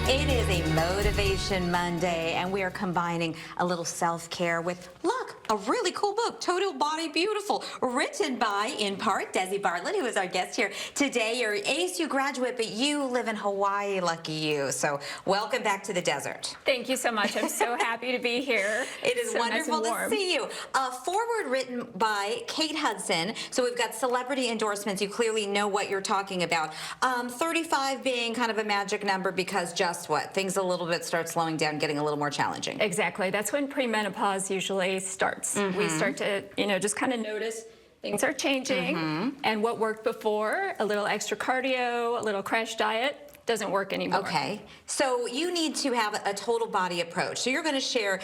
It is a Motivation Monday, and we are combining a little self-care with, look, a really cool book, Total Body Beautiful, written by, in part, Desi Bartlett, who is our guest here today. You're an ASU graduate, but you live in Hawaii, lucky you. So welcome back to the desert. Thank you so much. I'm so happy to be here. It is so wonderful nice to see you. A foreword written by Kate Hudson. So we've got celebrity endorsements. You clearly know what you're talking about. 35 being kind of a magic number because just what? Things a little bit start slowing down, getting a little more challenging. Exactly. That's when premenopause usually starts. We start to, just kind of notice things are changing, and what worked before, a little extra cardio, a little crash diet, doesn't work anymore. Okay, so you need to have a total body approach. So you're going to share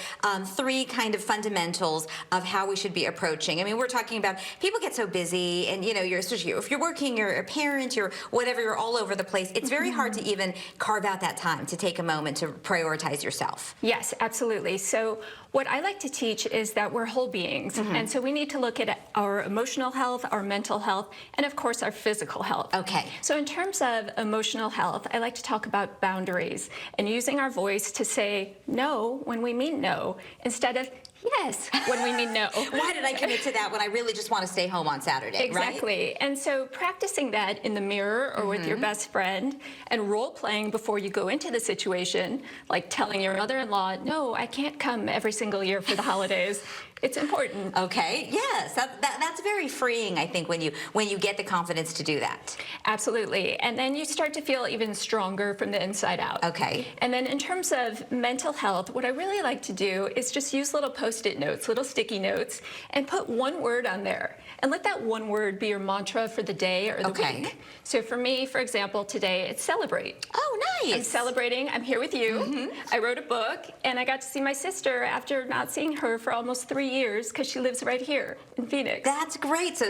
three kind of fundamentals of how we should be approaching. I mean, we're talking about people get so busy, and you're especially if you're working, you're a parent, you're whatever, you're all over the place. It's very hard to even carve out that time to take a moment to prioritize yourself. Yes, absolutely. So what I like to teach is that we're whole beings, and so we need to look at our emotional health, our mental health, and of course our physical health. Okay. So in terms of emotional health, I like to talk about boundaries and using our voice to say no when we mean no instead of yes when we mean no. Why did I commit to that when I really just want to stay home on Saturday? Exactly. Right? And so practicing that in the mirror or with your best friend and role playing before you go into the situation, like telling your mother-in-law, no, I can't come every single year for the holidays. It's important. Okay. Yes, that's very freeing, I think, when you get the confidence to do that. Absolutely. And then you start to feel even stronger from the inside out. Okay. And then in terms of mental health, what I really like to do is just use little Post-it notes, little sticky notes, and put one word on there. And let that one word be your mantra for the day or the week. So for me, for example, today, it's celebrate. Oh, nice. I'm celebrating. I'm here with you. I wrote a book, and I got to see my sister after not seeing her for almost 3 years because she lives right here in Phoenix. That's great. So,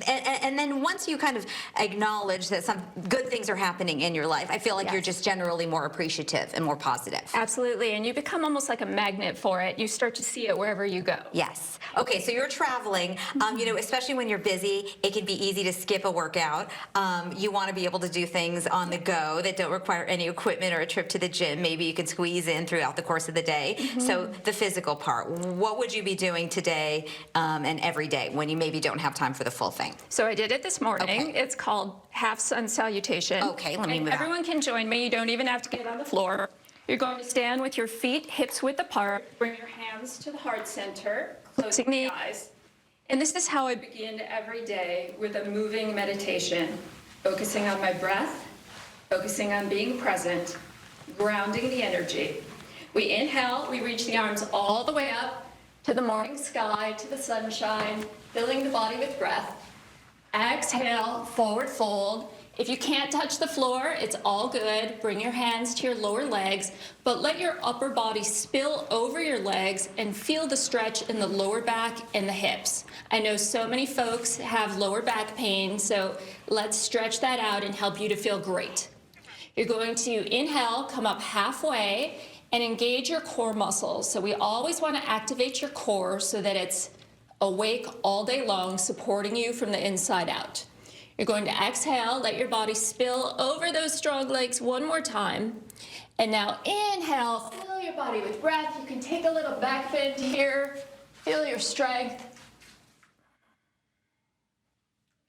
and then once you kind of acknowledge that some good things are happening in your life, I feel like you're just generally more appreciative and more positive. Absolutely. And you become almost like a magnet for it. You start to see it wherever you go. Yes. Okay, so you're traveling, especially when you're busy, it can be easy to skip a workout. You want to be able to do things on the go that don't require any equipment or a trip to the gym. Maybe you can squeeze in throughout the course of the day. So the physical part, what would you be doing today and every day when you maybe don't have time for the full thing? So I did it this morning. Okay. It's called Half Sun Salutation. Okay, let me move Everyone can join me. You don't even have to get on the floor. You're going to stand with your feet hips width apart. Bring your hands to the heart center, closing the eyes. And this is how I begin every day with a moving meditation, focusing on my breath, focusing on being present, grounding the energy. We inhale, we reach the arms all the way up to the morning sky, to the sunshine, filling the body with breath. Exhale, forward fold. If you can't touch the floor, it's all good. Bring your hands to your lower legs, but let your upper body spill over your legs and feel the stretch in the lower back and the hips. I know so many folks have lower back pain, so let's stretch that out and help you to feel great. You're going to inhale, come up halfway, and engage your core muscles. So we always want to activate your core so that it's awake all day long, supporting you from the inside out. You're going to exhale, let your body spill over those strong legs one more time. And now inhale, fill your body with breath. You can take a little back bend here, feel your strength.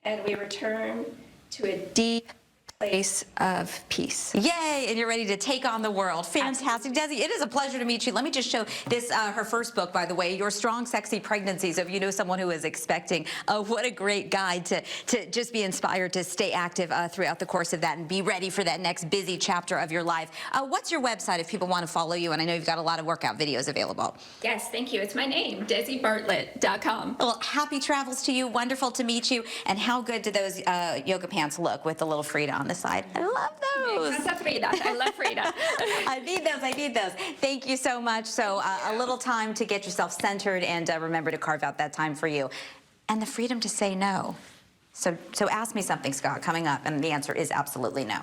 And we return to a deep place of peace. Yay, and you're ready to take on the world. Fantastic. Desi, it is a pleasure to meet you. Let me just show this, her first book, by the way, Your Strong, Sexy Pregnancy. So if you know someone who is expecting, what a great guide to just be inspired to stay active throughout the course of that and be ready for that next busy chapter of your life. What's your website if people want to follow you? And I know you've got a lot of workout videos available. Yes, thank you. It's my name, DesiBartlett.com. Well, happy travels to you. Wonderful to meet you. And how good do those yoga pants look with the little Frida on the side? I love those. I love Frida. I need those. Thank you so much. So a little time to get yourself centered and remember to carve out that time for you. And the freedom to say no. So ask me something, Scott, coming up, and the answer is absolutely no.